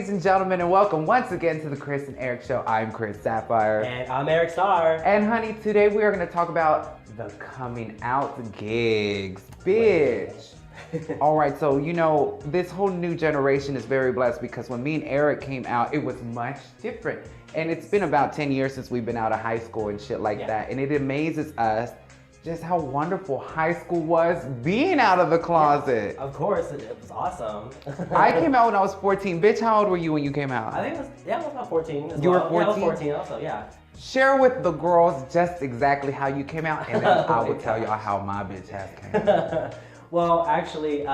ladies and gentlemen, and welcome once again to the Chris and Eric Show. I'm Chris Sapphire. And I'm Eric Starr. And honey, today we are going to talk about the coming out gigs. Bitch. All right, so you know, this whole new generation is very blessed because when me and Eric came out, it was much different. And it's been about 10 years since we've been out of high school and shit like that. And it amazes us just how wonderful high school was being out of the closet. Yeah, of course, it was awesome. I came out when I was 14. Bitch, how old were you when you came out? I think it was about 14 as You well. were 14? Yeah, I was 14 also, yeah. Share with the girls just exactly how you came out, and then I will tell y'all how my bitch ass came out. Well, actually,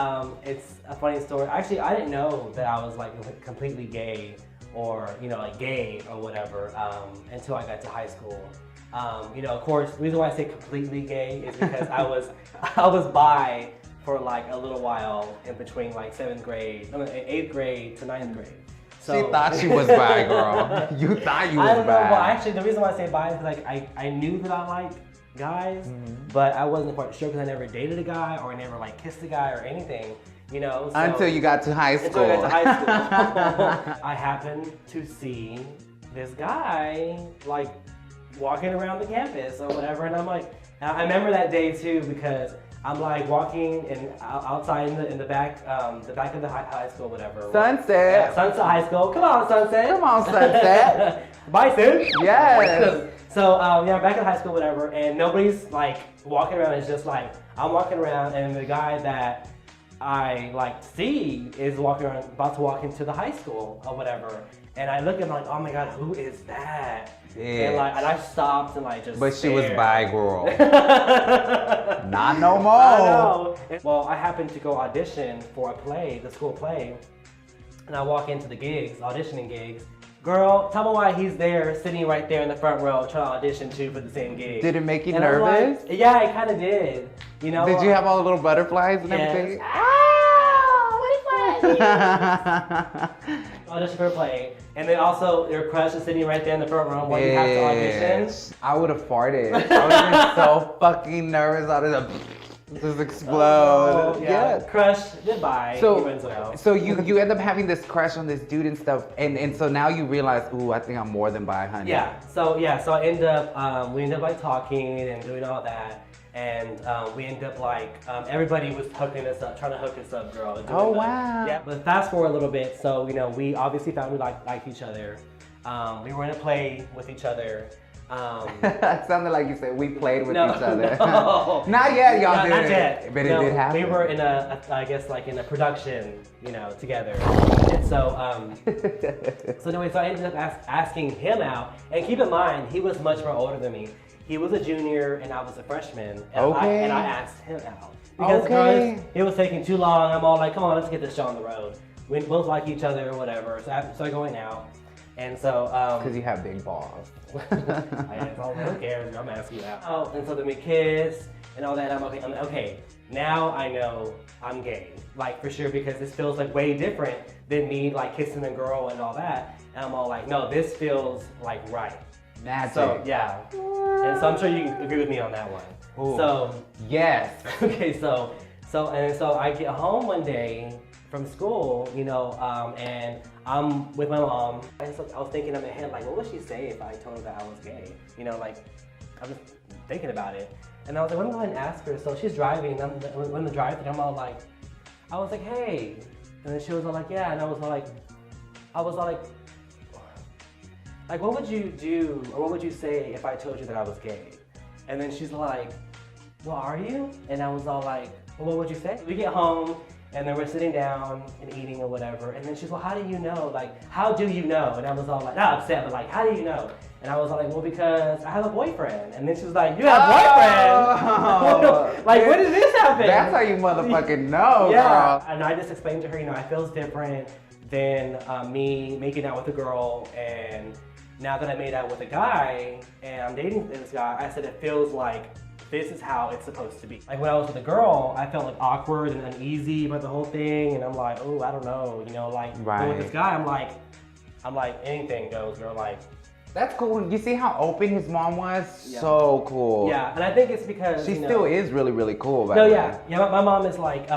it's a funny story. Actually, I didn't know that I was like completely gay or, you know, like gay or whatever until I got to high school. You know, of course, the reason why I say completely gay is because I was bi for like a little while in between like 8th grade to 9th grade. So, she thought she was bi, girl. You thought you was bi. I don't know. Well, actually, the reason why I say bi is because like I knew that I liked guys, but I wasn't quite sure because I never dated a guy or I never like kissed a guy or anything. You know, so, until you got to high school. Until I got to high school, I happened to see this guy like walking around the campus or whatever, and I'm like, I remember that day too because I'm like walking and outside in the back of the high school, whatever. Sunset. Sunset High School. Come on, Sunset. Come on, Sunset. Bison. Yes. So yeah, back in high school, whatever, and nobody's like walking around. It's just like I'm walking around, and the guy that I like see is walking around, about to walk into the high school or whatever. And I look at him like, oh my god, who is that? Yeah. And I stopped and like just. But she stared. was bi, girl. Not no more. I know. Well, I happened to go audition for a play, the school play, and I walk into the gigs, auditioning gigs. Girl, tell me why he's there, sitting right there in the front row, trying to audition too for the same gig. Did it make you and nervous? Like, yeah, it kind of did. You know. Did you have all the little butterflies and everything? Audition for a play, and then also your crush is sitting right there in the front row when you have to audition. I would have farted. I would have been so fucking nervous. I would have just explode. Oh, yeah. Crush, goodbye. So you end up having this crush on this dude and stuff, and so now you realize, ooh, I think I'm more than bi, honey. Yeah. So I end up we end up like talking and doing all that. And we end up like, everybody was hooking us up, trying to hook us up, girl. Oh, wow. Yeah, but fast forward a little bit. So, you know, we obviously found we liked each other. We were in a play with each other. It sounded like you said we played with each other. No. Not yet, y'all did not it. Yet. But it did happen. We were in I guess like in a production, you know, together. And so, so I ended up asking him out. And keep in mind, he was much more older than me. He was a junior and I was a freshman, and I asked him out. Because girl, it was taking too long. I'm all like, come on, let's get this show on the road. We both like each other or whatever, so I started going out. And so... Because you have big balls. Who cares? I'm asking you out. Oh, and so then we kissed and all that. I'm okay, now I know I'm gay. Like, for sure, because this feels like way different than me like kissing a girl and all that. And I'm all like, no, this feels like right. Magic. So yeah, and so I'm sure you can agree with me on that one. Ooh. So yes. Okay, so I get home one day from school, you know, and I'm with my mom. And so I was thinking in my head, like, what would she say if I told her that I was gay? You know, like, I was thinking about it, and I was like, let me go ahead and ask her. So she's driving, and when the drive, I'm all like, I was like, hey, and then she was all like, yeah, and I was all like. Like, what would you do, or what would you say if I told you that I was gay? And then she's like, well, are you? And I was all like, well, what would you say? We get home, and then we're sitting down and eating or whatever, and then she's, well, how do you know? Like, how do you know? And I was all like, not upset, but like, how do you know? And I was all like, well, because I have a boyfriend. And then she was like, you have a boyfriend? Like, when did this happen? That's how you motherfucking know, girl. And I just explained to her, you know, I feel different than me making out with a girl, and now that I made out with a guy and I'm dating this guy, I said it feels like this is how it's supposed to be. Like when I was with a girl, I felt like awkward and uneasy about the whole thing, and I'm like, oh, I don't know, you know, like. But with this guy, I'm like anything goes, girl. Like, That's cool. You see how open his mom was? Yeah. So cool. Yeah, and I think it's because she still is really, really cool. No, yeah. My mom is like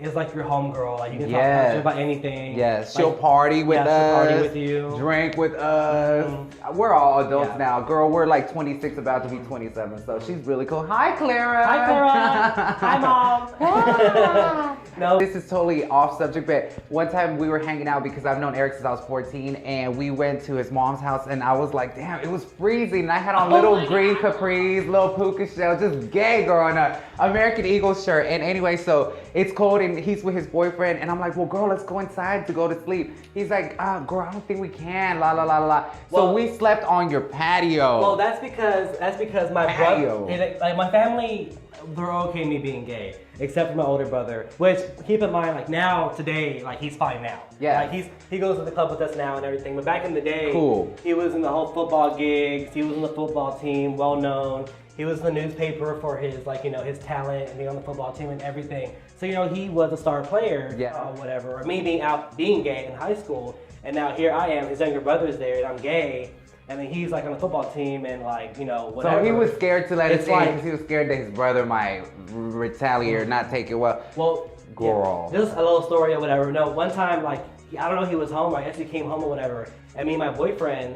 is like your homegirl. Like you can talk to her about anything. Yes, she'll party with us. She'll party with you. Drink with us. We're all adults now. Girl, we're like 26, about to be 27. So she's really cool. Hi, Clara. Hi, Clara. Hi, Mom. No, this is totally off subject, but one time we were hanging out because I've known Eric since I was 14, and we went to his mom's house, and I was like, damn, it was freezing. And I had on little green capris, little puka shell, just gay girl in a American Eagle shirt. And anyway, so it's cold and he's with his boyfriend, and I'm like, well, girl, let's go inside to go to sleep. He's like, girl, I don't think we can, la la la la. So we slept on your patio. Well, that's because my brother, like my family, they're okay me being gay, except for my older brother. Which, keep in mind, like now, today, like he's fine now. Yeah. Like he goes to the club with us now and everything. But back in the day, cool. He was in the whole football gigs. He was in the football team, well known. He was in the newspaper for his his talent and being on the football team and everything. So he was a star player, or whatever. Or me being gay in high school, and now here I am. His younger brother's there, and I'm gay. And then he's like on the football team and whatever. So he was scared to let us in because he was scared that his brother might retaliate or not take it well. Well, girl. Yeah, just a little story or whatever. No, one time I don't know, he was home. I guess he came home or whatever. And me and my boyfriend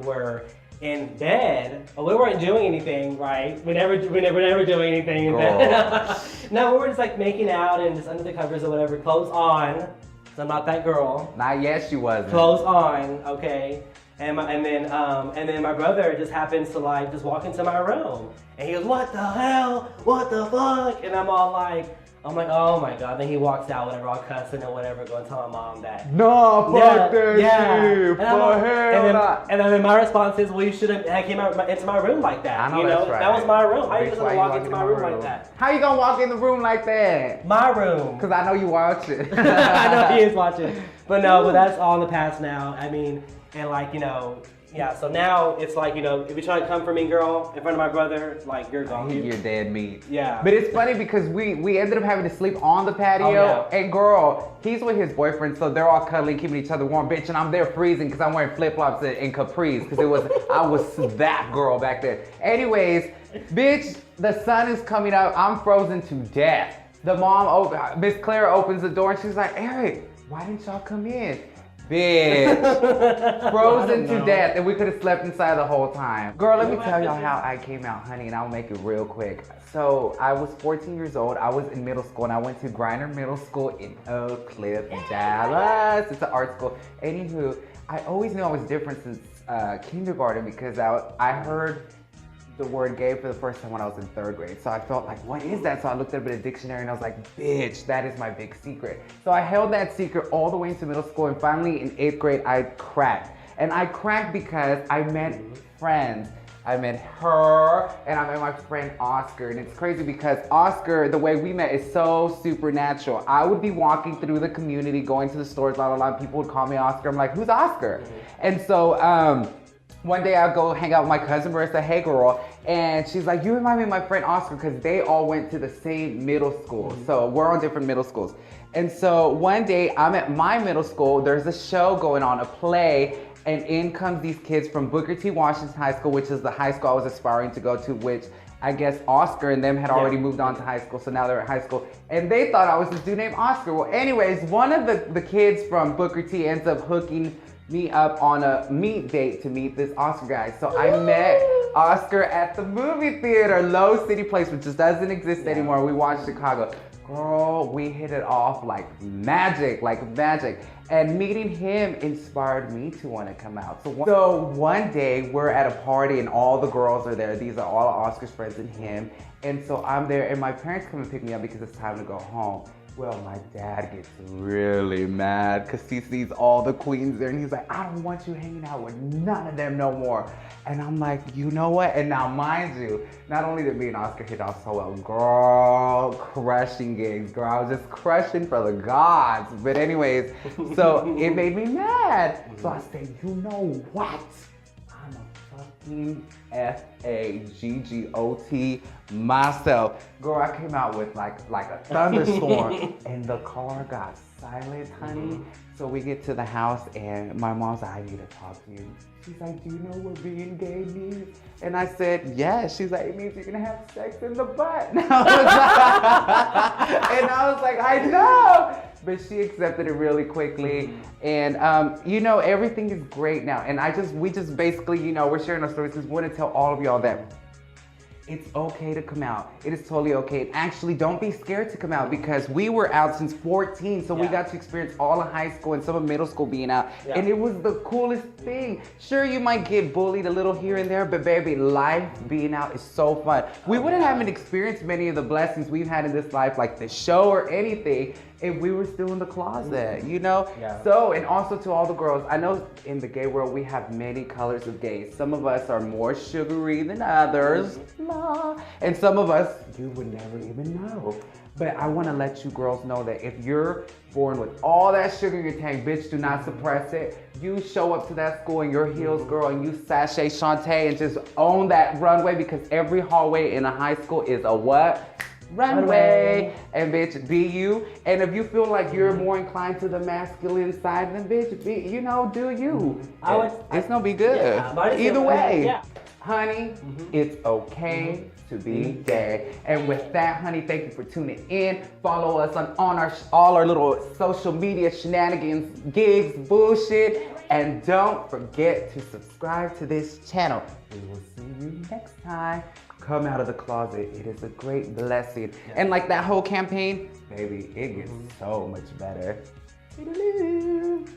were in bed, but we weren't doing anything, right? We never doing anything in bed. No, we were just like making out and just under the covers or whatever, clothes on. So I'm not that girl. Not yet, she wasn't. Clothes on, okay. And then my brother just happens to just walk into my room, and he goes, "What the hell? What the fuck?" And I'm like, "Oh my god!" Then he walks out, whatever, all cussing or whatever, going to tell my mom that. No, fuck that shit. And then my response is, "Well, you shouldn't have came into my room like that. I know that's right. That was my room. How you just gonna walk into my room like that? How you gonna walk in the room like that? My room. Cause I know you watch it. I know he is watching. But no, but that's all in the past now. I mean. And so now it's like, if you try to come for me, girl, in front of my brother, like, you're gone. You're dead meat. Yeah. But it's funny because we ended up having to sleep on the patio. And girl, he's with his boyfriend, so they're all cuddling, keeping each other warm, bitch. And I'm there freezing because I'm wearing flip-flops and capris because I was that girl back then. Anyways, bitch, the sun is coming up. I'm frozen to death. The mom, Miss Clara opens the door and she's like, Eric, why didn't y'all come in? Bitch, frozen to death, and we could have slept inside the whole time. Girl, let me tell y'all how I came out, honey, and I'll make it real quick. So I was 14 years old. I was in middle school, and I went to Griner Middle School in Oak Cliff, Dallas. It's an art school. Anywho, I always knew I was different since kindergarten because I heard the word gay for the first time when I was in 3rd grade. So I felt like, what is that? So I looked up in a dictionary and I was like, bitch, that is my big secret. So I held that secret all the way into middle school, and finally in 8th grade, I cracked. And I cracked because I met friends. I met her and I met my friend Oscar. And it's crazy because Oscar, the way we met is so supernatural. I would be walking through the community, going to the stores, la la la, people would call me Oscar. I'm like, who's Oscar? And so, one day I'll go hang out with my cousin Marissa, hey girl, and she's like, you remind me of my friend Oscar, because they all went to the same middle school. So we're on different middle schools. And so one day I'm at my middle school, there's a show going on, a play, and in comes these kids from Booker T. Washington High School, which is the high school I was aspiring to go to, which I guess Oscar and them had already moved on to high school, so now they're at high school. And they thought I was this dude named Oscar. Well, anyways, one of the kids from Booker T ends up hooking me up on a meet date to meet this Oscar guy. So I met Oscar at the movie theater, Low City Place, which just doesn't exist anymore. We watched Chicago. Girl, we hit it off like magic. And meeting him inspired me to want to come out. So one day we're at a party and all the girls are there. These are all Oscar's friends and him. And so I'm there and my parents come and pick me up because it's time to go home. Well, my dad gets really mad because he sees all the queens there and he's like, I don't want you hanging out with none of them no more. And I'm like, you know what? And now mind you, not only did me and Oscar hit off so well, girl, crushing gigs, girl, I was just crushing for the gods. But anyways, so it made me mad. So I said, you know what? I'm a fucking FAGGOT myself. Girl, I came out with like a thunderstorm and the car got silent, honey. So we get to the house and my mom's like, I need to talk to you. She's like, do you know what being gay means? And I said, yes. She's like, it means you're gonna have sex in the butt. And I was like, I know. But she accepted it really quickly. And you know, everything is great now. And we just basically, you know, we're sharing our stories because we want to tell all of y'all that it's okay to come out. It is totally okay. And actually, don't be scared to come out because we were out since 14. So we got to experience all of high school and some of middle school being out. And it was the coolest thing. Sure, you might get bullied a little here and there, but baby, life being out is so fun. We wouldn't have experienced many of the blessings we've had in this life, like the show or anything, if we were still in the closet, you know? So, and also to all the girls, I know in the gay world, we have many colors of gays. Some of us are more sugary than others. And some of us, you would never even know. But I want to let you girls know that if you're born with all that sugar in your tank, bitch, do not suppress it. You show up to that school in your heels, girl, and you sashay Shantae and just own that runway because every hallway in a high school is a what? Runway. And bitch, be you. And if you feel like you're more inclined to the masculine side, then bitch, be, you know, do you. It's gonna be good. Either way. Honey, it's okay to be gay. And with that, honey, thank you for tuning in. Follow us on all our little social media shenanigans, gigs, bullshit. And don't forget to subscribe to this channel. We will see you next time. Come out of the closet. It is a great blessing. And like that whole campaign, baby, it gets so much better. Toodaloo.